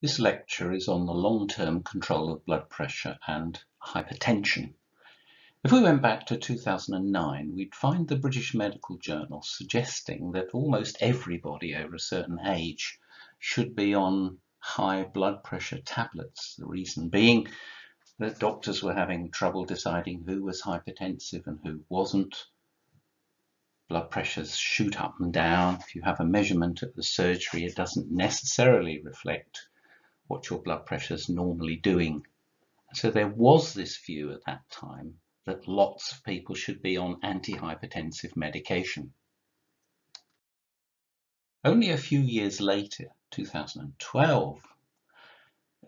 This lecture is on the long-term control of blood pressure and hypertension. If we went back to 2009, we'd find the British Medical Journal suggesting that almost everybody over a certain age should be on high blood pressure tablets. The reason being that doctors were having trouble deciding who was hypertensive and who wasn't. Blood pressures shoot up and down. If you have a measurement at the surgery, it doesn't necessarily reflect what your blood pressure is normally doing. So there was this view at that time that lots of people should be on antihypertensive medication. Only a few years later, 2012,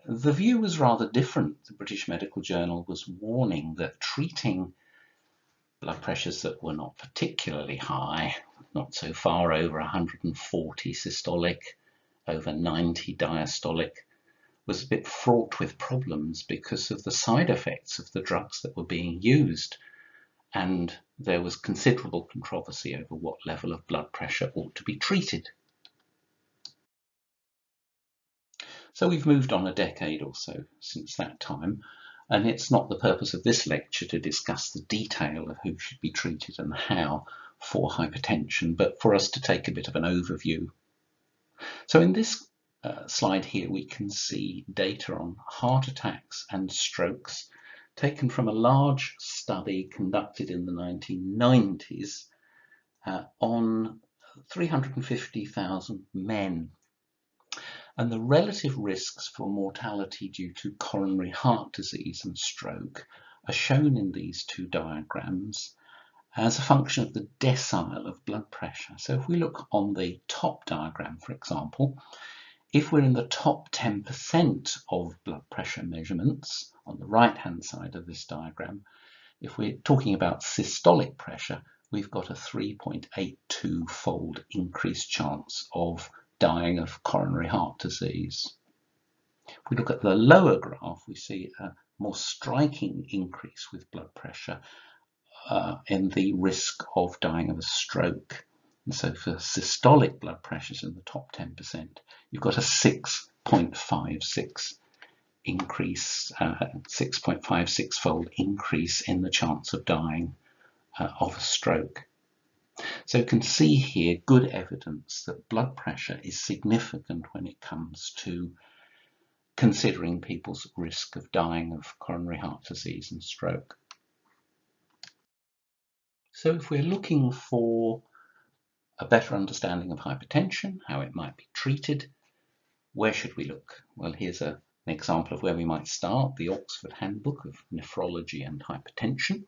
the view was rather different. The British Medical Journal was warning that treating blood pressures that were not particularly high, not so far over 140 systolic, over 90 diastolic, was a bit fraught with problems because of the side effects of the drugs that were being used, and there was considerable controversy over what level of blood pressure ought to be treated. So we've moved on a decade or so since that time, and it's not the purpose of this lecture to discuss the detail of who should be treated and how for hypertension, but for us to take a bit of an overview. So in this slide here, we can see data on heart attacks and strokes taken from a large study conducted in the 1990s on 350,000 men. And the relative risks for mortality due to coronary heart disease and stroke are shown in these two diagrams as a function of the decile of blood pressure. So if we look on the top diagram, for example, if we're in the top 10% of blood pressure measurements on the right-hand side of this diagram, if we're talking about systolic pressure, we've got a 3.82-fold increased chance of dying of coronary heart disease. If we look at the lower graph, we see a more striking increase with blood pressure in the risk of dying of a stroke. And so for systolic blood pressures in the top 10%, you've got a 6.56 increase, 6.56-fold increase in the chance of dying of a stroke. So you can see here good evidence that blood pressure is significant when it comes to considering people's risk of dying of coronary heart disease and stroke. So if we're looking for a better understanding of hypertension, how it might be treated, where should we look? Well, here's an example of where we might start, the Oxford Handbook of Nephrology and Hypertension.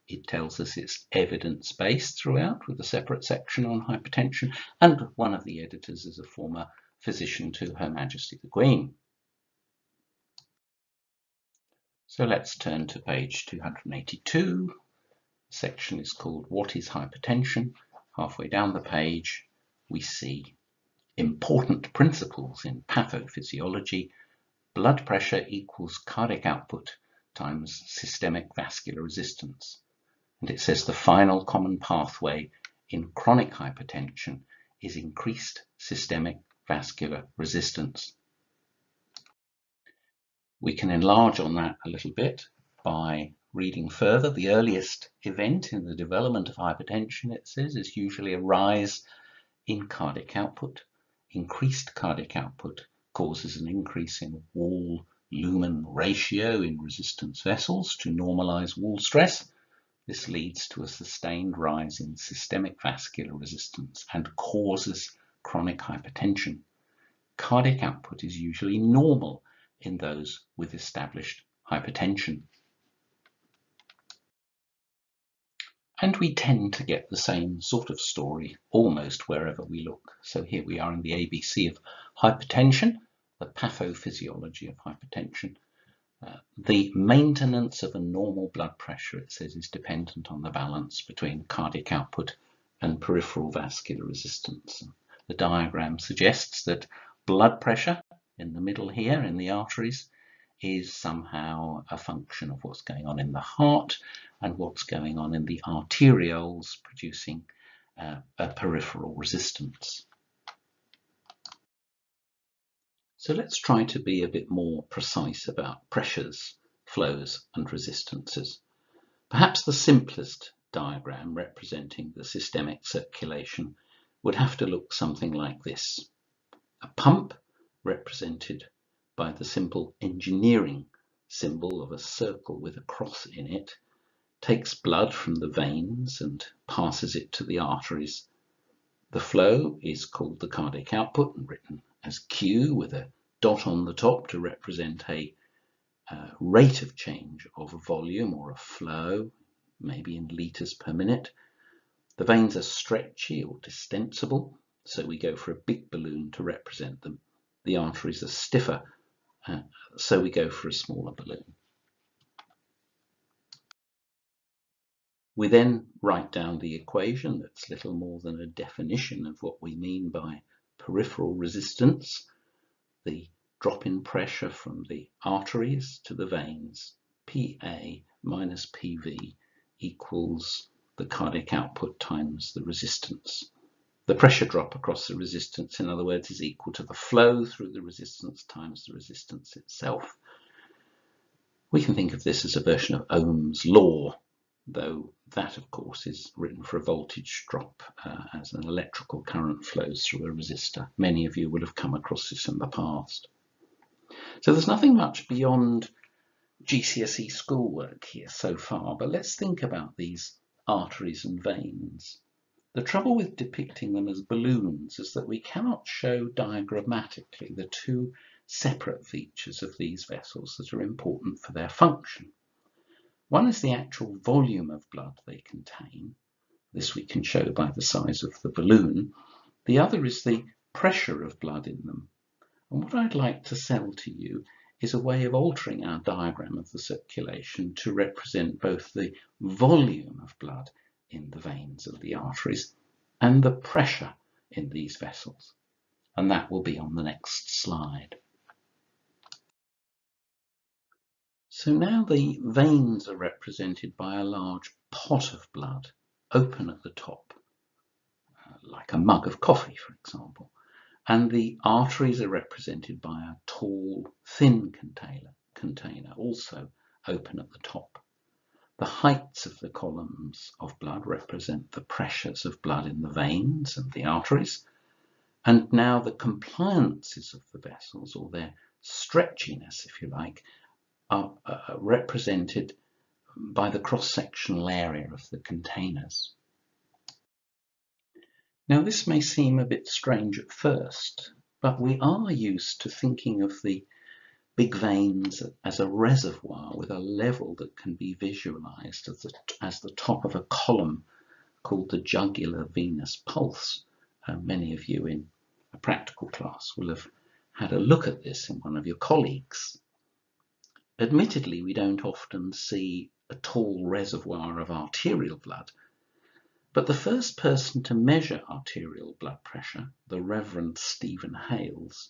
It tells us it's evidence-based throughout with a separate section on hypertension, and one of the editors is a former physician to Her Majesty the Queen. So let's turn to page 282. The section is called What is Hypertension? Halfway down the page, we see important principles in pathophysiology. Blood pressure equals cardiac output times systemic vascular resistance. And it says the final common pathway in chronic hypertension is increased systemic vascular resistance. We can enlarge on that a little bit by reading further. The earliest event in the development of hypertension, it says, is usually a rise in cardiac output. Increased cardiac output causes an increase in wall-lumen ratio in resistance vessels to normalize wall stress. This leads to a sustained rise in systemic vascular resistance and causes chronic hypertension. Cardiac output is usually normal in those with established hypertension. And we tend to get the same sort of story almost wherever we look. So here we are in the ABC of hypertension, the pathophysiology of hypertension. The maintenance of a normal blood pressure, it says, is dependent on the balance between cardiac output and peripheral vascular resistance. The diagram suggests that blood pressure in the middle here in the arteries is somehow a function of what's going on in the heart and what's going on in the arterioles, producing a peripheral resistance. So let's try to be a bit more precise about pressures, flows and resistances. Perhaps the simplest diagram representing the systemic circulation would have to look something like this. A pump, represented by the simple engineering symbol of a circle with a cross in it, takes blood from the veins and passes it to the arteries. The flow is called the cardiac output and written as Q with a dot on the top to represent a rate of change of a volume or a flow, maybe in litres per minute. The veins are stretchy or distensible, so we go for a big balloon to represent them. The arteries are stiffer, so we go for a smaller balloon. We then write down the equation that's little more than a definition of what we mean by peripheral resistance, the drop in pressure from the arteries to the veins, PA minus PV equals the cardiac output times the resistance. The pressure drop across the resistance, in other words, is equal to the flow through the resistance times the resistance itself. We can think of this as a version of Ohm's law, though that, of course, is written for a voltage drop as an electrical current flows through a resistor. Many of you will have come across this in the past. So there's nothing much beyond GCSE schoolwork here so far, but let's think about these arteries and veins. The trouble with depicting them as balloons is that we cannot show diagrammatically the two separate features of these vessels that are important for their function. One is the actual volume of blood they contain. This we can show by the size of the balloon. The other is the pressure of blood in them. And what I'd like to sell to you is a way of altering our diagram of the circulation to represent both the volume of blood in the veins and the arteries and the pressure in these vessels. And that will be on the next slide. So now the veins are represented by a large pot of blood, open at the top, like a mug of coffee, for example. And the arteries are represented by a tall, thin container, also open at the top. The heights of the columns of blood represent the pressures of blood in the veins and the arteries. And now the compliances of the vessels, or their stretchiness, if you like, are represented by the cross-sectional area of the containers. Now this may seem a bit strange at first, but we are used to thinking of the big veins as a reservoir with a level that can be visualized as the top of a column called the jugular venous pulse. Many of you in a practical class will have had a look at this in one of your colleagues. Admittedly, we don't often see a tall reservoir of arterial blood, but the first person to measure arterial blood pressure, the Reverend Stephen Hales,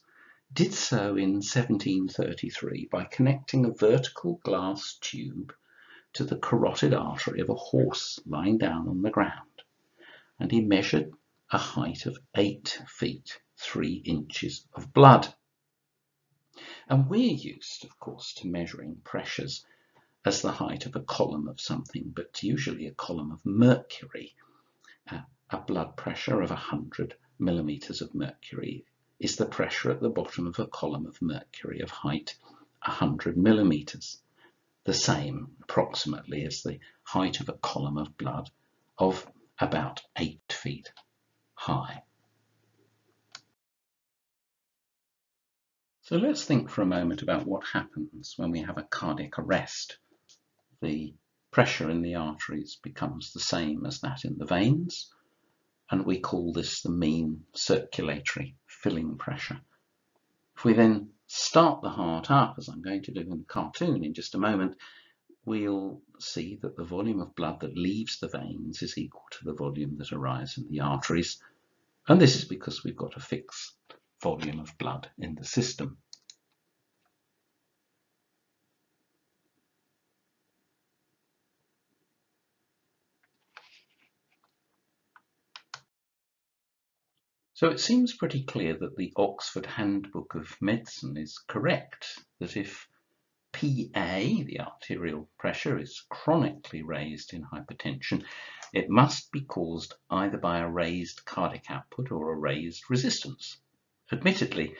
did so in 1733 by connecting a vertical glass tube to the carotid artery of a horse lying down on the ground, and he measured a height of 8 feet 3 inches of blood. And we're used, of course, to measuring pressures as the height of a column of something, but usually a column of mercury. A blood pressure of 100 millimeters of mercury is the pressure at the bottom of a column of mercury of height 100 millimeters, the same approximately as the height of a column of blood of about 8 feet high. So let's think for a moment about what happens when we have a cardiac arrest. The pressure in the arteries becomes the same as that in the veins, and we call this the mean circulatory filling pressure. If we then start the heart up, as I'm going to do in the cartoon in just a moment, we'll see that the volume of blood that leaves the veins is equal to the volume that arrives in the arteries, and this is because we've got a fixed volume of blood in the system. So it seems pretty clear that the Oxford Handbook of Medicine is correct, that if PA, the arterial pressure, is chronically raised in hypertension, it must be caused either by a raised cardiac output or a raised resistance. Admittedly,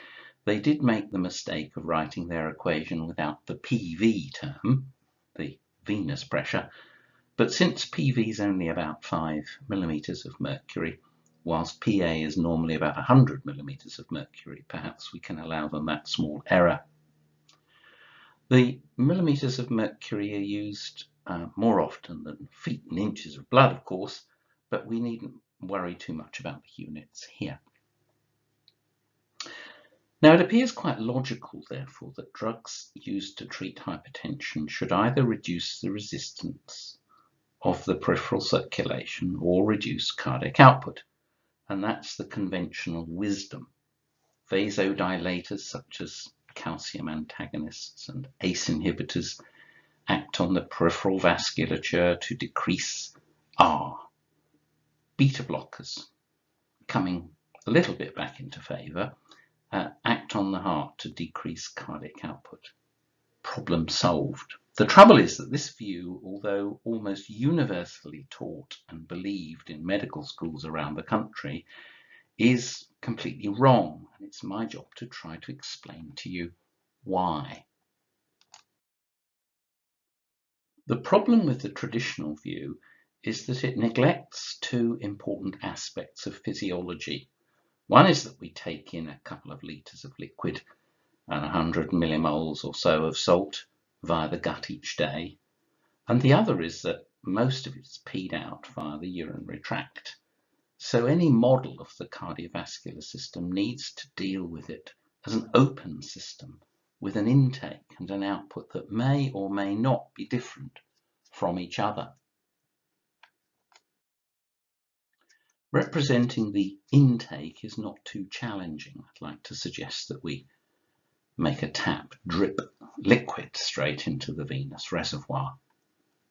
they did make the mistake of writing their equation without the PV term, the venous pressure, but since PV is only about 5 millimeters of mercury, whilst PA is normally about 100 millimeters of mercury, perhaps we can allow them that small error. The millimeters of mercury are used more often than feet and inches of blood, of course, but we needn't worry too much about the units here. Now, it appears quite logical, therefore, that drugs used to treat hypertension should either reduce the resistance of the peripheral circulation or reduce cardiac output, and that's the conventional wisdom. Vasodilators such as calcium antagonists and ACE inhibitors act on the peripheral vasculature to decrease R. Beta blockers, coming a little bit back into favour, act on the heart to decrease cardiac output. Problem solved. The trouble is that this view, although almost universally taught and believed in medical schools around the country, is completely wrong, and it's my job to try to explain to you why. The problem with the traditional view is that it neglects two important aspects of physiology. One is that we take in a couple of litres of liquid and 100 millimoles or so of salt via the gut each day, and the other is that most of it is peed out via the urinary tract. So any model of the cardiovascular system needs to deal with it as an open system with an intake and an output that may or may not be different from each other. Representing the intake is not too challenging. I'd like to suggest that we make a tap drip liquid straight into the venous reservoir.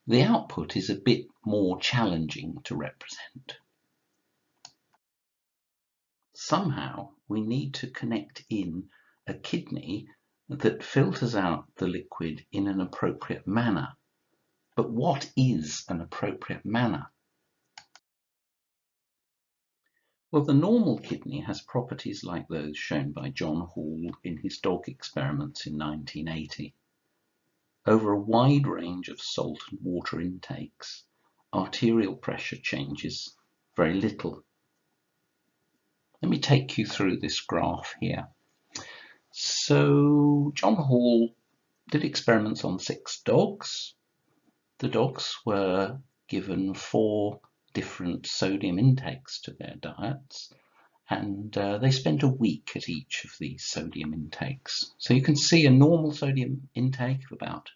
The output is a bit more challenging to represent. Somehow we need to connect in a kidney that filters out the liquid in an appropriate manner. But what is an appropriate manner? Well, the normal kidney has properties like those shown by John Hall in his dog experiments in 1980. Over a wide range of salt and water intakes, arterial pressure changes very little. Let me take you through this graph here. So John Hall did experiments on 6 dogs. The dogs were given 4 different sodium intakes to their diets, and they spent a week at each of these sodium intakes. So you can see a normal sodium intake of about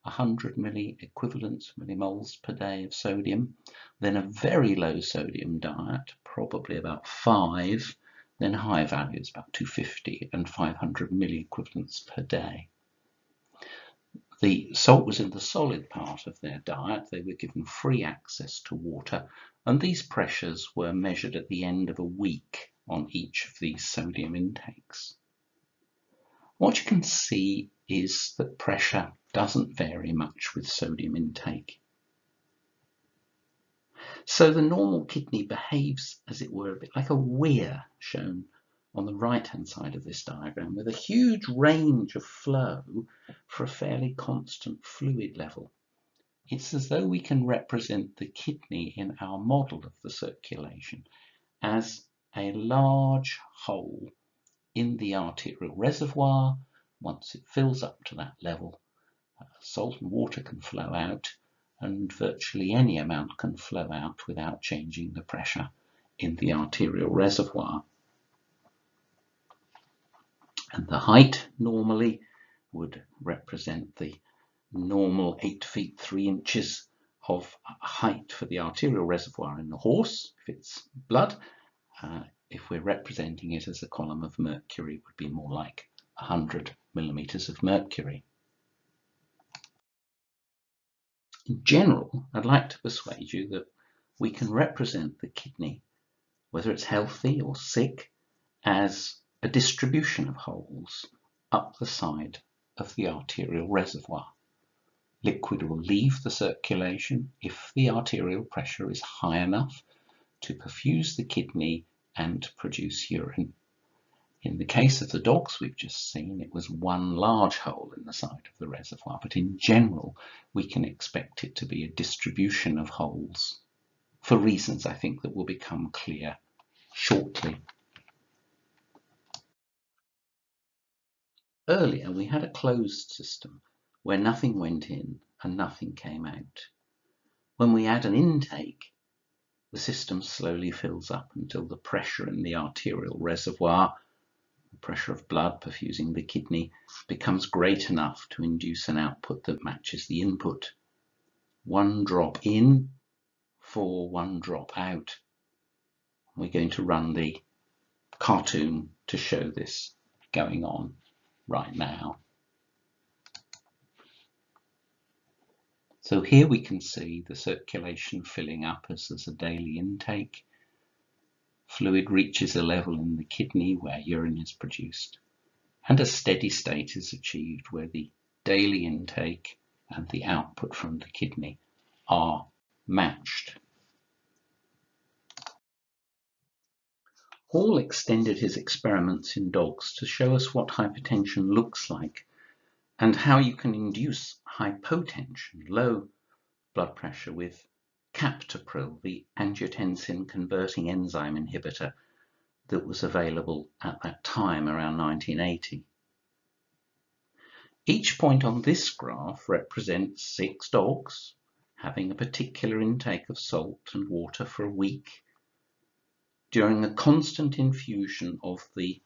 100 millimoles per day of sodium, then a very low sodium diet, probably about 5, then high values about 250 and 500 milliequivalents per day. The salt was in the solid part of their diet. They were given free access to water, and these pressures were measured at the end of a week on each of these sodium intakes. What you can see is that pressure doesn't vary much with sodium intake. So the normal kidney behaves, as it were, a bit like a weir shown on the right-hand side of this diagram, with a huge range of flow for a fairly constant fluid level. It's as though we can represent the kidney in our model of the circulation as a large hole in the arterial reservoir. Once it fills up to that level, salt and water can flow out, and virtually any amount can flow out without changing the pressure in the arterial reservoir. And the height normally would represent the normal 8 feet 3 inches of height for the arterial reservoir in the horse, if it's blood. If we're representing it as a column of mercury, it would be more like 100 millimeters of mercury. In general, I'd like to persuade you that we can represent the kidney whether it's healthy or sick, as a distribution of holes up the side of the arterial reservoir. Liquid will leave the circulation if the arterial pressure is high enough to perfuse the kidney and produce urine. In the case of the dogs we've just seen, it was one large hole in the side of the reservoir, but in general we can expect it to be a distribution of holes for reasons I think that will become clear shortly. Earlier we had a closed system where nothing went in and nothing came out. When we add an intake, the system slowly fills up until the pressure in the arterial reservoir, the pressure of blood perfusing the kidney, becomes great enough to induce an output that matches the input. One drop in for one drop out. We're going to run the cartoon to show this going on right now. So here we can see the circulation filling up as there's a daily intake. Fluid reaches a level in the kidney where urine is produced, and a steady state is achieved where the daily intake and the output from the kidney are matched. Hall extended his experiments in dogs to show us what hypertension looks like and how you can induce hypotension, low blood pressure, with captopril, the angiotensin converting enzyme inhibitor that was available at that time, around 1980. Each point on this graph represents 6 dogs having a particular intake of salt and water for a week during a constant infusion of the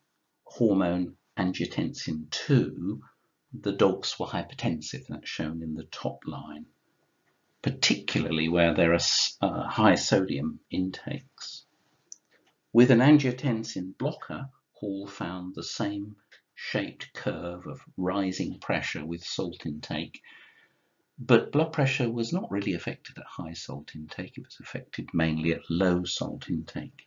hormone angiotensin II. The dogs were hypertensive, that's shown in the top line, particularly where there are high sodium intakes. With an angiotensin blocker, Hall found the same shaped curve of rising pressure with salt intake, but blood pressure was not really affected at high salt intake, it was affected mainly at low salt intake.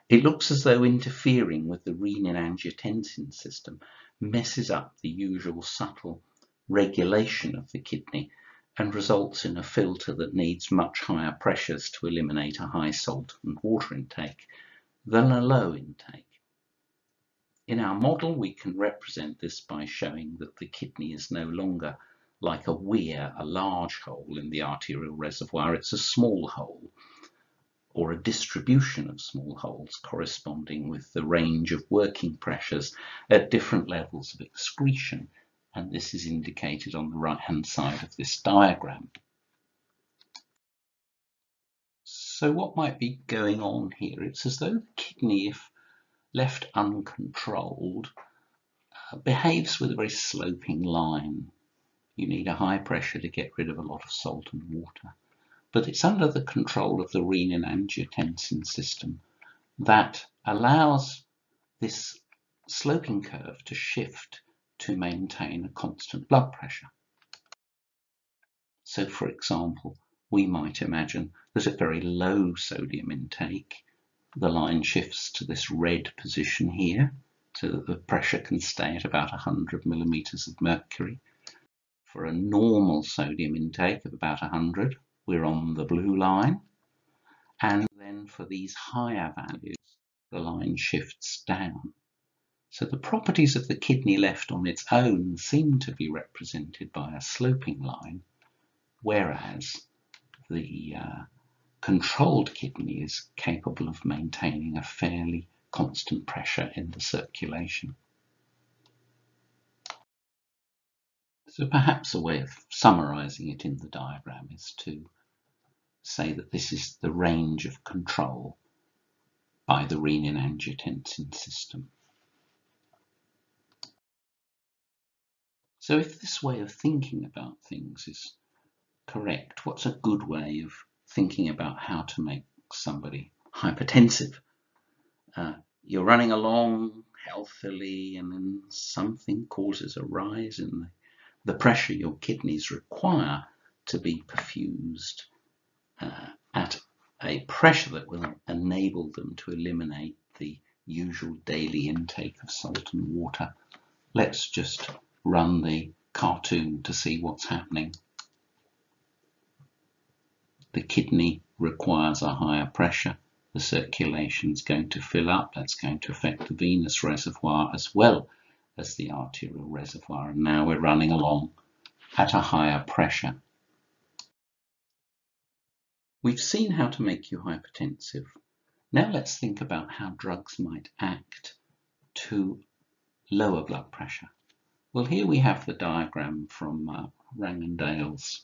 It looks as though interfering with the renin-angiotensin system messes up the usual subtle regulation of the kidney and results in a filter that needs much higher pressures to eliminate a high salt and water intake than a low intake. In our model, we can represent this by showing that the kidney is no longer like a weir, a large hole in the arterial reservoir. It's a small hole, or a distribution of small holes corresponding with the range of working pressures at different levels of excretion, and this is indicated on the right-hand side of this diagram. So what might be going on here? It's as though the kidney, if left uncontrolled, behaves with a very sloping line. You need a high pressure to get rid of a lot of salt and water. But it's under the control of the renin-angiotensin system that allows this sloping curve to shift to maintain a constant blood pressure. So, for example, we might imagine that at very low sodium intake, the line shifts to this red position here, so that the pressure can stay at about 100 millimeters of mercury. For a normal sodium intake of about 100, we're on the blue line. And then for these higher values, the line shifts down. So the properties of the kidney left on its own seem to be represented by a sloping line, whereas the controlled kidney is capable of maintaining a fairly constant pressure in the circulation. So perhaps a way of summarizing it in the diagram is to say that this is the range of control by the renin-angiotensin system. So if this way of thinking about things is correct, what's a good way of thinking about how to make somebody hypertensive? You're running along healthily and then something causes a rise in the pressure your kidneys require to be perfused at a pressure that will enable them to eliminate the usual daily intake of salt and water. Let's just run the cartoon to see what's happening. The kidney requires a higher pressure. The circulation is going to fill up. That's going to affect the venous reservoir as well as the arterial reservoir. And now we're running along at a higher pressure. We've seen how to make you hypertensive. Now let's think about how drugs might act to lower blood pressure. Well, here we have the diagram from Rangendale's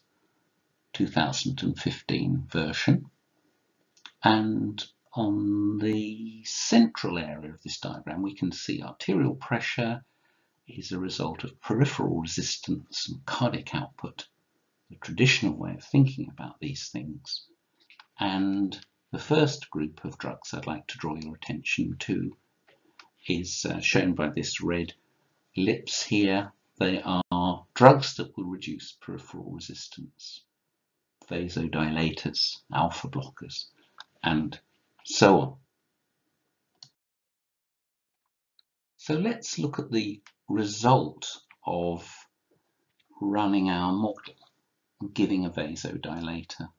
2015 version. And on the central area of this diagram, we can see arterial pressure is a result of peripheral resistance and cardiac output, the traditional way of thinking about these things. And the first group of drugs I'd like to draw your attention to is shown by this red ellipse here. They are drugs that will reduce peripheral resistance, vasodilators, alpha blockers, and so on. So let's look at the result of running our model and giving a vasodilator.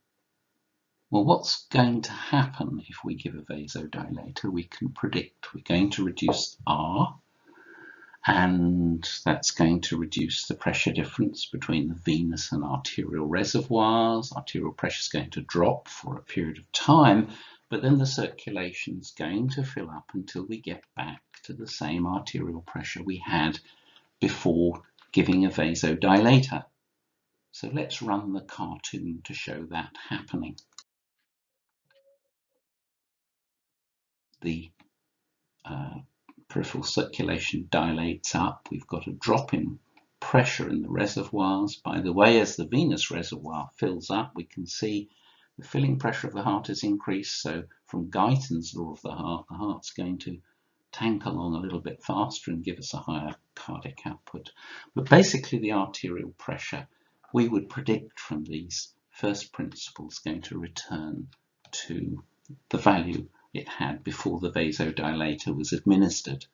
Well, what's going to happen if we give a vasodilator? We can predict we're going to reduce R, and that's going to reduce the pressure difference between the venous and arterial reservoirs. Arterial pressure is going to drop for a period of time, but then the circulation is going to fill up until we get back to the same arterial pressure we had before giving a vasodilator. So let's run the cartoon to show that happening. The peripheral circulation dilates up. We've got a drop in pressure in the reservoirs. By the way, as the venous reservoir fills up, we can see the filling pressure of the heart has increased. So from Guyton's law of the heart's going to tank along a little bit faster and give us a higher cardiac output. But basically the arterial pressure, we would predict from these first principles, going to return to the value it had before the vasodilator was administered.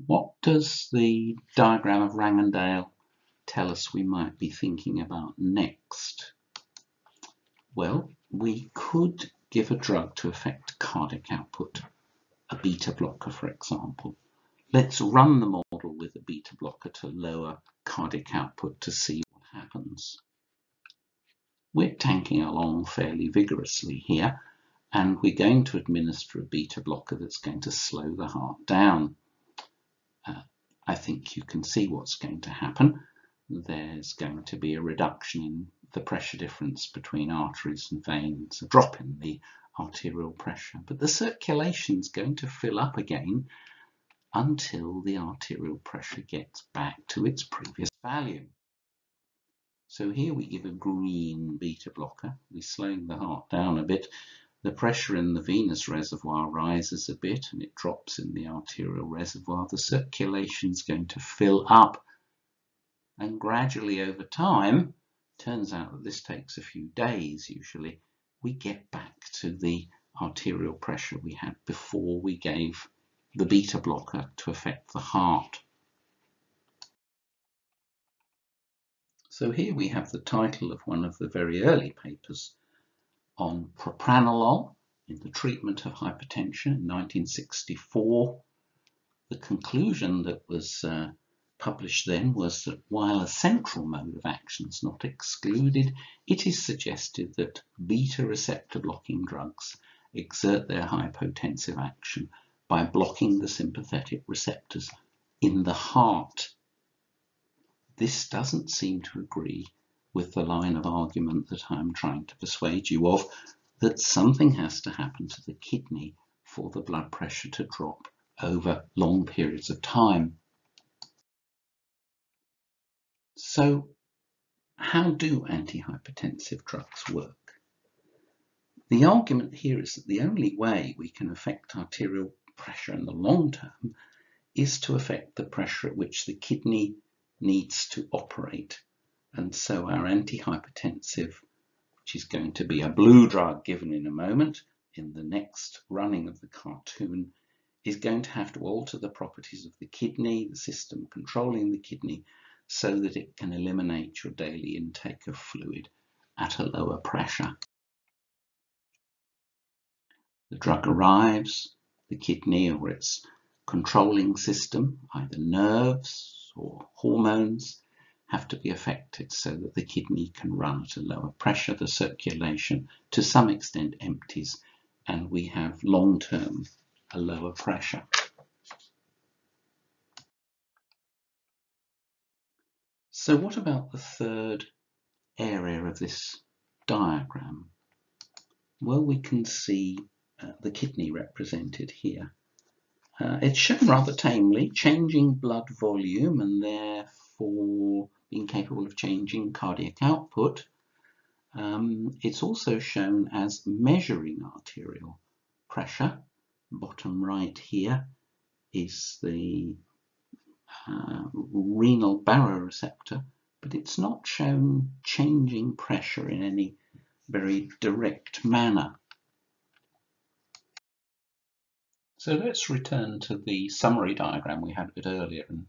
What does the diagram of Rangendale tell us we might be thinking about next? Well, we could give a drug to affect cardiac output, a beta blocker, for example. Let's run the model with a beta blocker to lower cardiac output to see what happens. We're tanking along fairly vigorously here, and we're going to administer a beta blocker that's going to slow the heart down. I think you can see what's going to happen. There's going to be a reduction in the pressure difference between arteries and veins, a drop in the arterial pressure, but the circulation is going to fill up again until the arterial pressure gets back to its previous value. So here we give a green beta blocker. We're slowing the heart down a bit. The pressure in the venous reservoir rises a bit and it drops in the arterial reservoir. The circulation is going to fill up, and gradually over time, turns out that this takes a few days usually, we get back to the arterial pressure we had before we gave the beta blocker to affect the heart. So here we have the title of one of the very early papers on propranolol in the treatment of hypertension in 1964. The conclusion that was published then was that while a central mode of action is not excluded, it is suggested that beta receptor blocking drugs exert their hypotensive action by blocking the sympathetic receptors in the heart. This doesn't seem to agree with the line of argument that I'm trying to persuade you of, that something has to happen to the kidney for the blood pressure to drop over long periods of time. So how do antihypertensive drugs work? The argument here is that the only way we can affect arterial pressure in the long term is to affect the pressure at which the kidney needs to operate. And so our antihypertensive which is going to be a blue drug given in a moment in the next running of the cartoon, is going to have to alter the properties of the kidney, the system controlling the kidney, so that it can eliminate your daily intake of fluid at a lower pressure. The drug arrives, the kidney or its controlling system, either nerves or hormones, have to be affected so that the kidney can run at a lower pressure. The circulation to some extent empties, and we have long-term a lower pressure. So what about the third area of this diagram? Well, we can see the kidney represented here. It's shown rather tamely, changing blood volume and therefore being capable of changing cardiac output. It's also shown as measuring arterial pressure. Bottom right here is the renal baroreceptor, but it's not shown changing pressure in any very direct manner. So let's return to the summary diagram we had a bit earlier and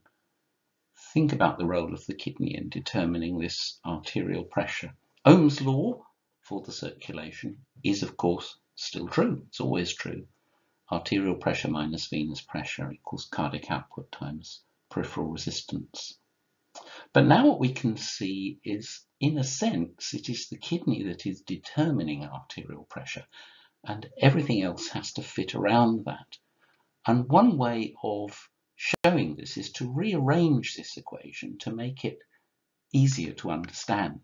think about the role of the kidney in determining this arterial pressure. Ohm's law for the circulation is, of course, still true. It's always true. Arterial pressure minus venous pressure equals cardiac output times peripheral resistance. But now what we can see is, in a sense, it is the kidney that is determining arterial pressure, and everything else has to fit around that. And one way of showing this is to rearrange this equation to make it easier to understand.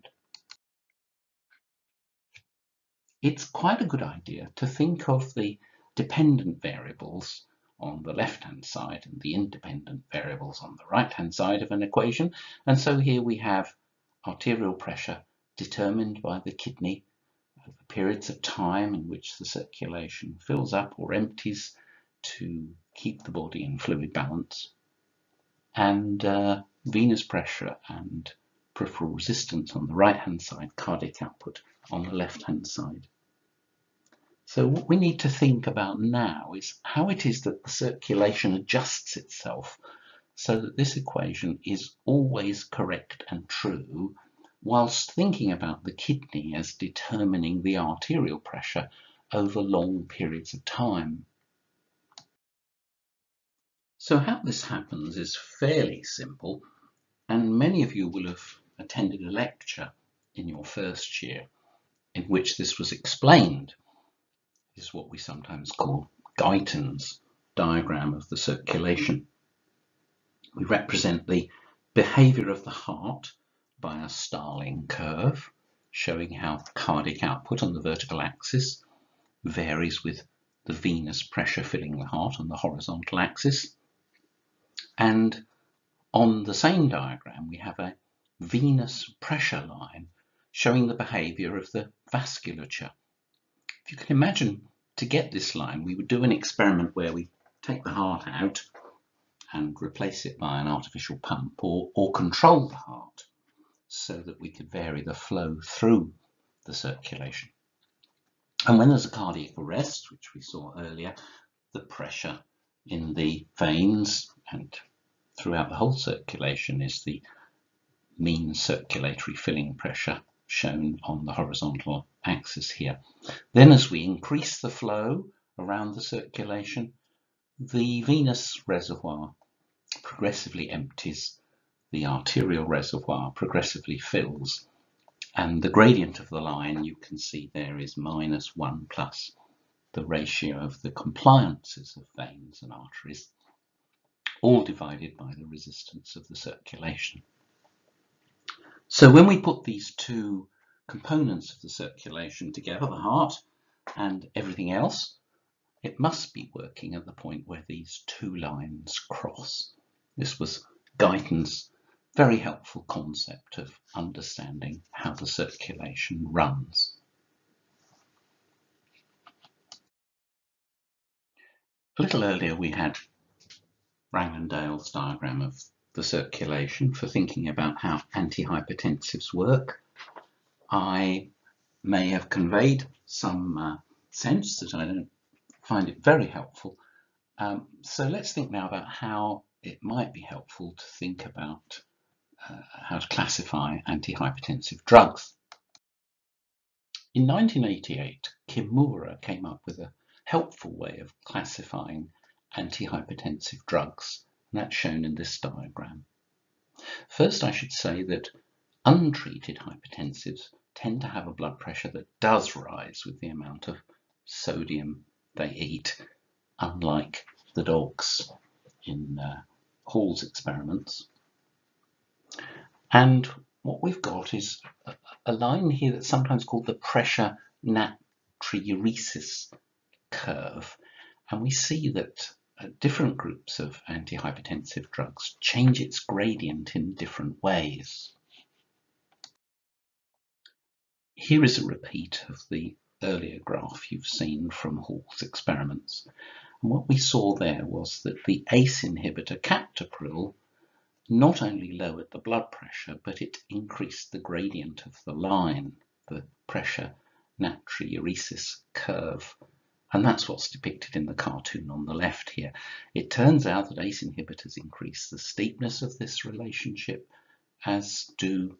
It's quite a good idea to think of the dependent variables on the left-hand side and the independent variables on the right-hand side of an equation. And so here we have arterial pressure determined by the kidney over periods of time in which the circulation fills up or empties to keep the body in fluid balance, and venous pressure and peripheral resistance on the right-hand side, cardiac output on the left-hand side. So what we need to think about now is how it is that the circulation adjusts itself so that this equation is always correct and true, whilst thinking about the kidney as determining the arterial pressure over long periods of time. So how this happens is fairly simple, and many of you will have attended a lecture in your first year in which this was explained. This is what we sometimes call Guyton's diagram of the circulation. We represent the behavior of the heart by a Starling curve, showing how cardiac output on the vertical axis varies with the venous pressure filling the heart on the horizontal axis. And on the same diagram, we have a venous pressure line showing the behavior of the vasculature. If you can imagine, to get this line, we would do an experiment where we take the heart out and replace it by an artificial pump, or control the heart so that we could vary the flow through the circulation. And when there's a cardiac arrest, which we saw earlier, the pressure in the veins and throughout the whole circulation is the mean circulatory filling pressure shown on the horizontal axis here. Then as we increase the flow around the circulation, the venous reservoir progressively empties, the arterial reservoir progressively fills, and the gradient of the line you can see there is -1 plus the ratio of the compliances of veins and arteries, all divided by the resistance of the circulation. So when we put these two components of the circulation together, the heart and everything else, it must be working at the point where these two lines cross. This was Guyton's very helpful concept of understanding how the circulation runs. A little earlier we had Rangan-Dale's diagram of the circulation for thinking about how antihypertensives work. I may have conveyed some sense that I don't find it very helpful. So let's think now about how it might be helpful to think about how to classify antihypertensive drugs. In 1988, Kimura came up with a helpful way of classifying antihypertensive drugs, and that's shown in this diagram. First, I should say that untreated hypertensives tend to have a blood pressure that does rise with the amount of sodium they eat, unlike the dogs in Hall's experiments. And what we've got is a line here that's sometimes called the pressure natriuresis curve. And we see that different groups of antihypertensive drugs change its gradient in different ways. Here is a repeat of the earlier graph you've seen from Hall's experiments. And what we saw there was that the ACE inhibitor captopril not only lowered the blood pressure, but it increased the gradient of the line, the pressure natriuresis curve. And that's what's depicted in the cartoon on the left here. It turns out that ACE inhibitors increase the steepness of this relationship, as do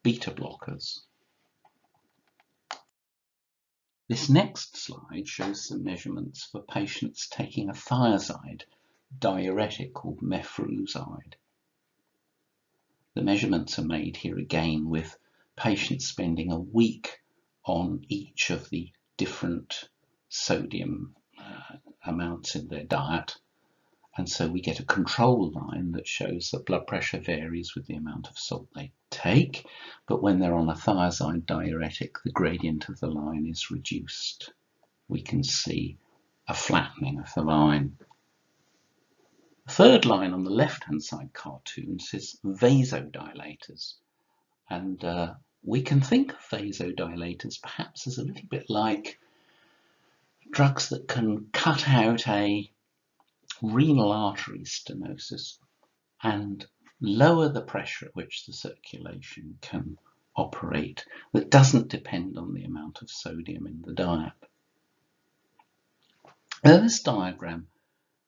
beta blockers. This next slide shows some measurements for patients taking a thiazide diuretic called mefruzide. The measurements are made here again with patients spending a week on each of the different sodium amounts in their diet. And so we get a control line that shows that blood pressure varies with the amount of salt they take, but when they're on a thiazide diuretic, the gradient of the line is reduced. We can see a flattening of the line. The third line on the left-hand side cartoon says vasodilators, and we can think of vasodilators perhaps as a little bit like drugs that can cut out a renal artery stenosis and lower the pressure at which the circulation can operate that doesn't depend on the amount of sodium in the diet. Now, this diagram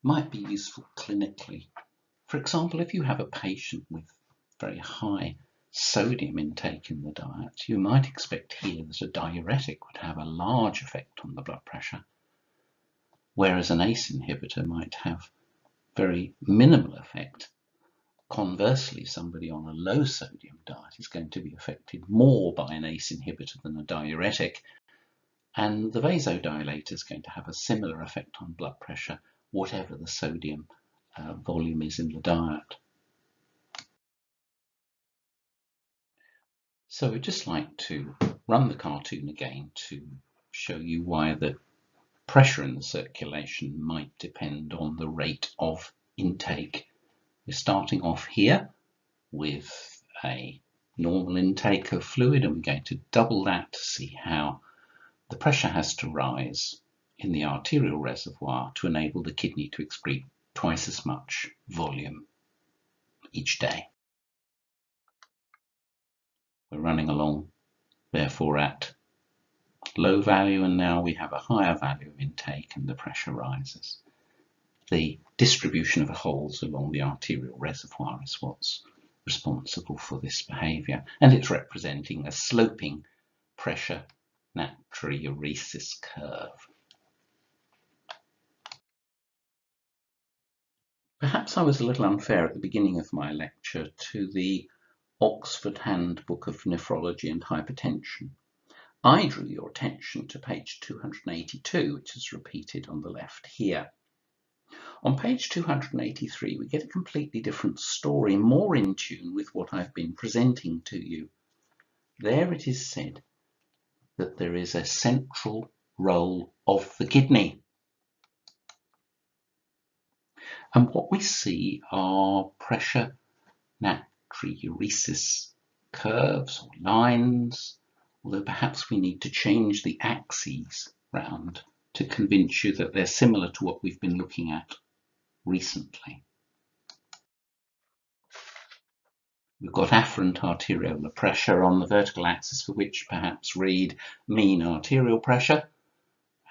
might be useful clinically. For example, if you have a patient with very high sodium intake in the diet, you might expect here that a diuretic would have a large effect on the blood pressure, whereas an ACE inhibitor might have very minimal effect. Conversely, somebody on a low sodium diet is going to be affected more by an ACE inhibitor than a diuretic, and the vasodilator is going to have a similar effect on blood pressure, whatever the sodium volume is in the diet. So I'd just like to run the cartoon again to show you why the pressure in the circulation might depend on the rate of intake. We're starting off here with a normal intake of fluid, and we're going to double that to see how the pressure has to rise in the arterial reservoir to enable the kidney to excrete twice as much volume each day. We're running along, therefore, at low value, and now we have a higher value of intake and the pressure rises. The distribution of holes along the arterial reservoir is what's responsible for this behavior, and it's representing a sloping pressure natriuresis curve. Perhaps I was a little unfair at the beginning of my lecture to the Oxford Handbook of Nephrology and Hypertension. I drew your attention to page 282, which is repeated on the left here. On page 283, we get a completely different story, more in tune with what I've been presenting to you. There it is said that there is a central role of the kidney. And what we see are pressure natriuresis curves or lines, although perhaps we need to change the axes round to convince you that they're similar to what we've been looking at recently. We've got afferent arteriolar pressure on the vertical axis, for which perhaps read mean arterial pressure,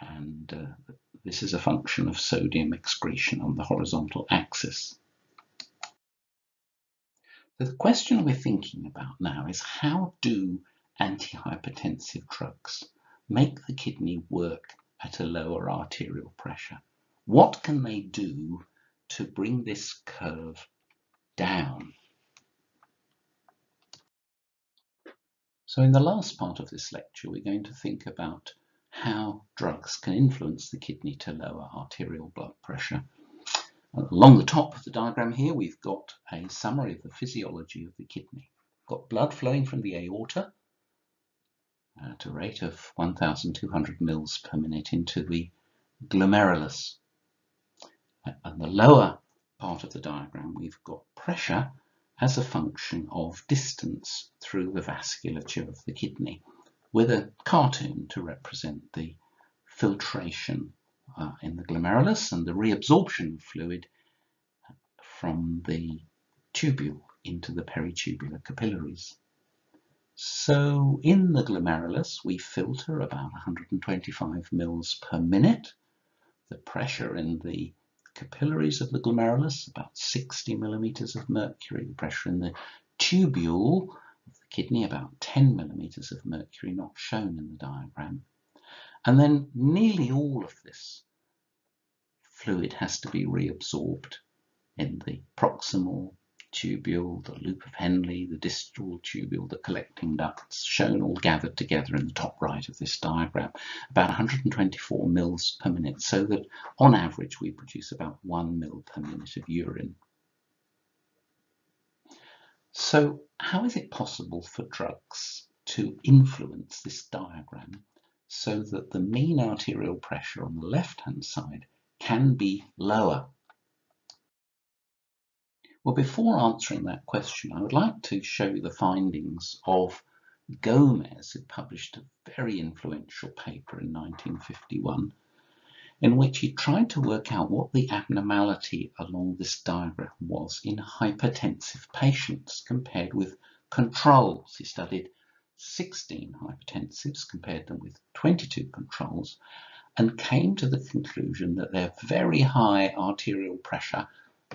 and this is a function of sodium excretion on the horizontal axis. The question we're thinking about now is, how do antihypertensive drugs make the kidney work at a lower arterial pressure? What can they do to bring this curve down? So in the last part of this lecture, we're going to think about how drugs can influence the kidney to lower arterial blood pressure. Along the top of the diagram here, we've got a summary of the physiology of the kidney. We've got blood flowing from the aorta at a rate of 1,200 mils per minute into the glomerulus. And the lower part of the diagram, we've got pressure as a function of distance through the vasculature of the kidney, with a cartoon to represent the filtration in the glomerulus and the reabsorption of fluid from the tubule into the peritubular capillaries. So in the glomerulus, we filter about 125 mils per minute. The pressure in the capillaries of the glomerulus, about 60 millimeters of mercury. The pressure in the tubule of the kidney, about 10 millimeters of mercury, not shown in the diagram. And then nearly all of this fluid has to be reabsorbed in the proximal tubule, the loop of Henle, the distal tubule, the collecting ducts, shown all gathered together in the top right of this diagram, about 124 mils per minute, so that on average we produce about 1 mil per minute of urine. So how is it possible for drugs to influence this diagram so that the mean arterial pressure on the left-hand side can be lower? Well, before answering that question, I would like to show you the findings of Gomez, who published a very influential paper in 1951, in which he tried to work out what the abnormality along this diagram was in hypertensive patients compared with controls. He studied 16 hypertensives, compared them with 22 controls, and came to the conclusion that their very high arterial pressure,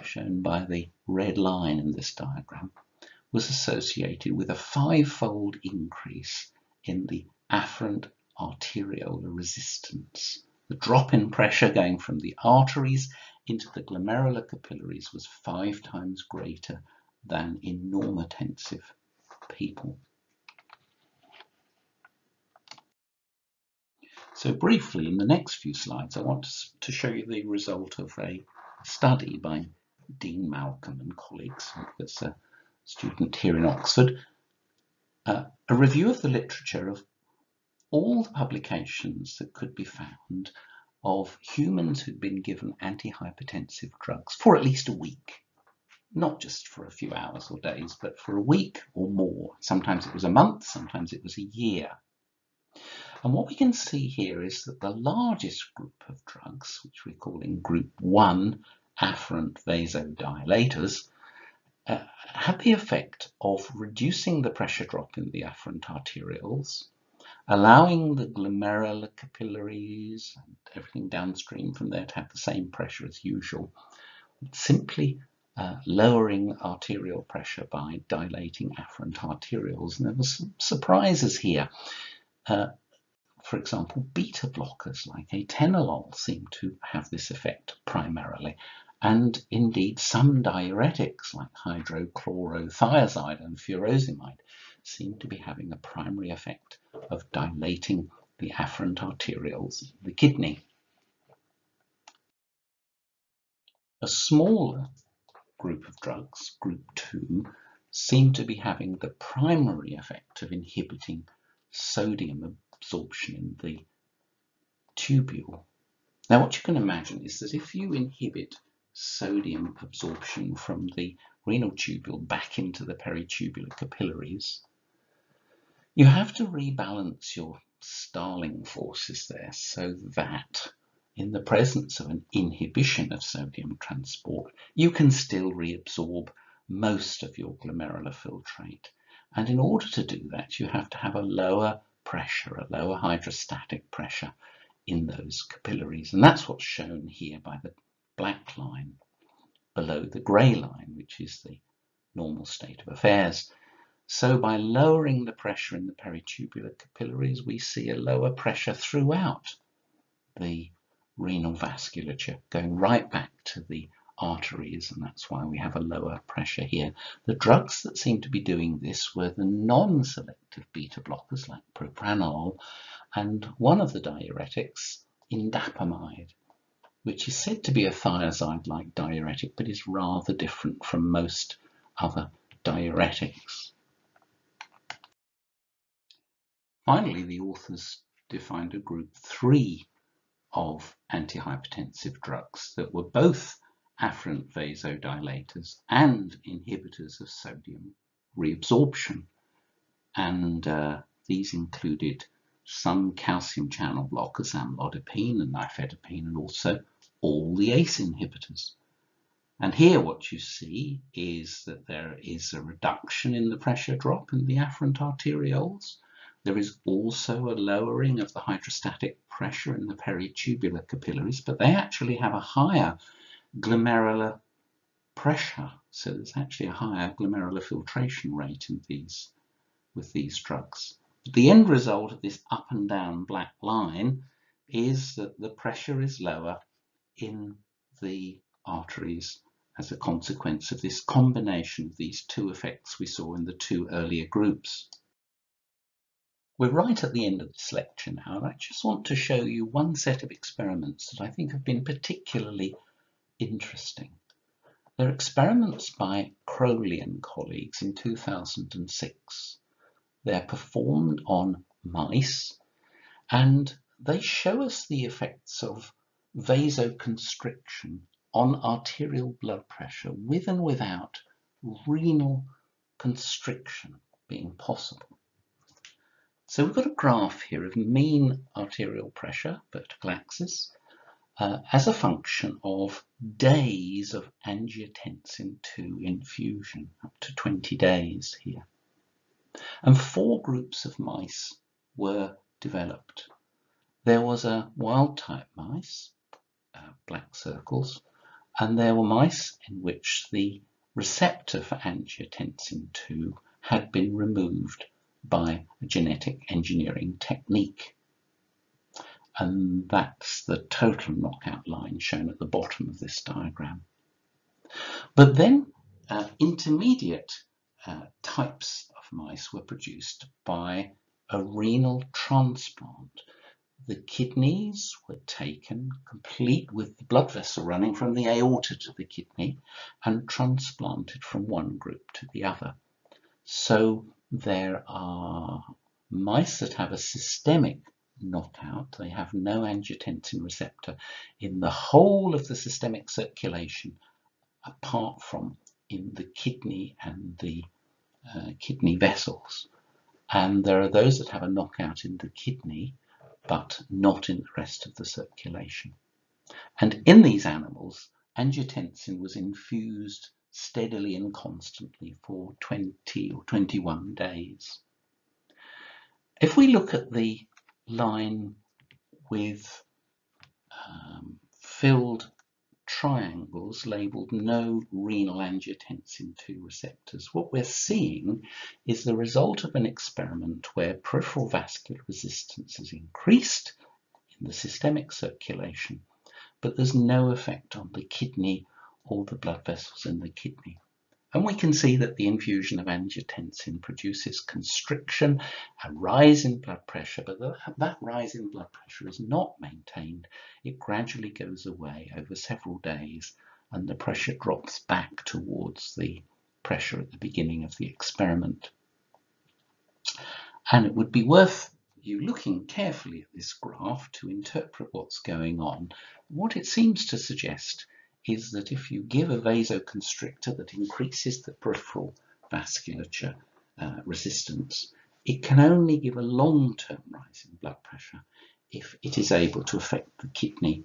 shown by the red line in this diagram, was associated with a 5-fold increase in the afferent arteriolar resistance. The drop in pressure going from the arteries into the glomerular capillaries was 5 times greater than in normotensive people. So briefly, in the next few slides, I want to show you the result of a study by Dean Malcolm and colleagues, that's a student here in Oxford, a review of the literature of all the publications that could be found of humans who'd been given antihypertensive drugs for at least a week, not just for a few hours or days, but for a week or more. Sometimes it was a month, sometimes it was a year. And what we can see here is that the largest group of drugs, which we're calling group 1, afferent vasodilators, had the effect of reducing the pressure drop in the afferent arterioles, allowing the glomerular capillaries and everything downstream from there to have the same pressure as usual, simply lowering arterial pressure by dilating afferent arterioles. And there were some surprises here. For example, beta blockers like atenolol seem to have this effect primarily, and indeed some diuretics like hydrochlorothiazide and furosemide seem to be having a primary effect of dilating the afferent arterioles of the kidney. A smaller group of drugs, group 2, seem to be having the primary effect of inhibiting sodium absorption in the tubule. Now what you can imagine is that if you inhibit sodium absorption from the renal tubule back into the peritubular capillaries, you have to rebalance your Starling forces there so that in the presence of an inhibition of sodium transport, you can still reabsorb most of your glomerular filtrate. And in order to do that, you have to have a lower pressure, a lower hydrostatic pressure in those capillaries. And that's what's shown here by the black line below the grey line, which is the normal state of affairs. So by lowering the pressure in the peritubular capillaries, we see a lower pressure throughout the renal vasculature, going right back to the arteries, and that's why we have a lower pressure here. The drugs that seem to be doing this were the non-selective beta blockers like propranolol and one of the diuretics, indapamide, which is said to be a thiazide-like diuretic but is rather different from most other diuretics. Finally, the authors defined a group 3 of antihypertensive drugs that were both afferent vasodilators and inhibitors of sodium reabsorption. And these included some calcium channel blockers, amlodipine and nifedipine, and also all the ACE inhibitors. And here what you see is that there is a reduction in the pressure drop in the afferent arterioles. There is also a lowering of the hydrostatic pressure in the peritubular capillaries, but they actually have a higher glomerular pressure. So there's actually a higher glomerular filtration rate in with these drugs. But the end result of this up and down black line is that the pressure is lower in the arteries as a consequence of this combination of these two effects we saw in the two earlier groups. We're right at the end of this lecture now, and I just want to show you one set of experiments that I think have been particularly interesting. They're experiments by Crowley and colleagues in 2006. They're performed on mice, and they show us the effects of vasoconstriction on arterial blood pressure with and without renal constriction being possible. So we've got a graph here of mean arterial pressure, vertical axis, as a function of days of angiotensin II infusion, up to 20 days here. And 4 groups of mice were developed. There was a wild-type mice, black circles, and there were mice in which the receptor for angiotensin II had been removed by a genetic engineering technique. And that's the total knockout line shown at the bottom of this diagram. But then intermediate types of mice were produced by a renal transplant. The kidneys were taken complete with the blood vessel running from the aorta to the kidney and transplanted from one group to the other. So there are mice that have a systemic knockout. They have no angiotensin receptor in the whole of the systemic circulation apart from in the kidney and the kidney vessels. And there are those that have a knockout in the kidney but not in the rest of the circulation. And in these animals, angiotensin was infused steadily and constantly for 20 or 21 days. If we look at the line with filled triangles labeled no renal angiotensin II receptors, what we're seeing is the result of an experiment where peripheral vascular resistance is increased in the systemic circulation, but there's no effect on the kidney or the blood vessels in the kidney. And we can see that the infusion of angiotensin produces constriction, a rise in blood pressure, but that rise in blood pressure is not maintained. It gradually goes away over several days, and the pressure drops back towards the pressure at the beginning of the experiment. And it would be worth you looking carefully at this graph to interpret what's going on. What it seems to suggest is that if you give a vasoconstrictor that increases the peripheral vasculature resistance, it can only give a long-term rise in blood pressure if it is able to affect the kidney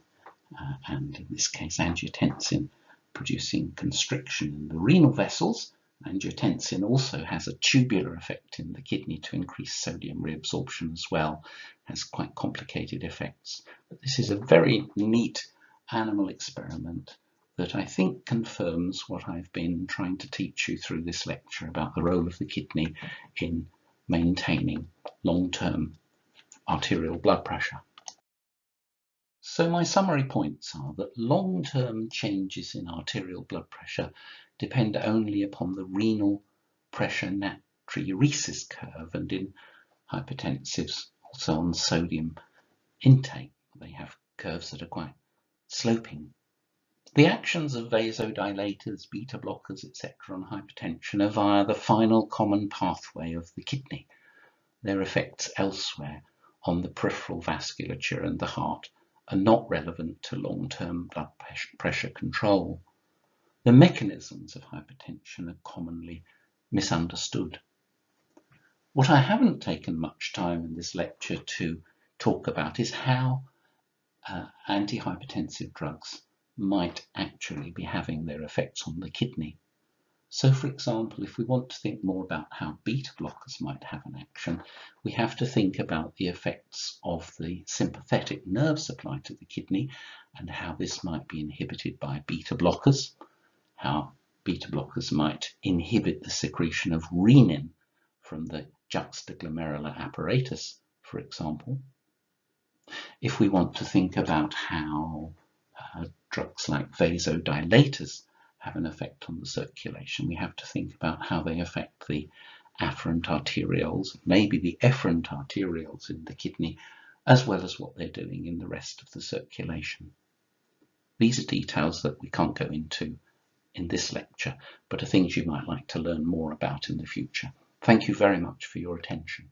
and in this case angiotensin producing constriction in the renal vessels, Angiotensin also has a tubular effect in the kidney to increase sodium reabsorption as well. It has quite complicated effects. But this is a very neat animal experiment that I think confirms what I've been trying to teach you through this lecture about the role of the kidney in maintaining long-term arterial blood pressure. So my summary points are that long-term changes in arterial blood pressure depend only upon the renal pressure natriuresis curve, and in hypertensives also on sodium intake. They have curves that are quite sloping. The actions of vasodilators, beta blockers, etc. on hypertension are via the final common pathway of the kidney. Their effects elsewhere on the peripheral vasculature and the heart are not relevant to long-term blood pressure control. The mechanisms of hypertension are commonly misunderstood. What I haven't taken much time in this lecture to talk about is how antihypertensive drugs might actually be having their effects on the kidney. So, for example, if we want to think more about how beta blockers might have an action, we have to think about the effects of the sympathetic nerve supply to the kidney and how this might be inhibited by beta blockers, how beta blockers might inhibit the secretion of renin from the juxtaglomerular apparatus, for example. If we want to think about how drugs like vasodilators have an effect on the circulation, we have to think about how they affect the afferent arterioles, maybe the efferent arterioles in the kidney, as well as what they're doing in the rest of the circulation. These are details that we can't go into in this lecture, but are things you might like to learn more about in the future. Thank you very much for your attention.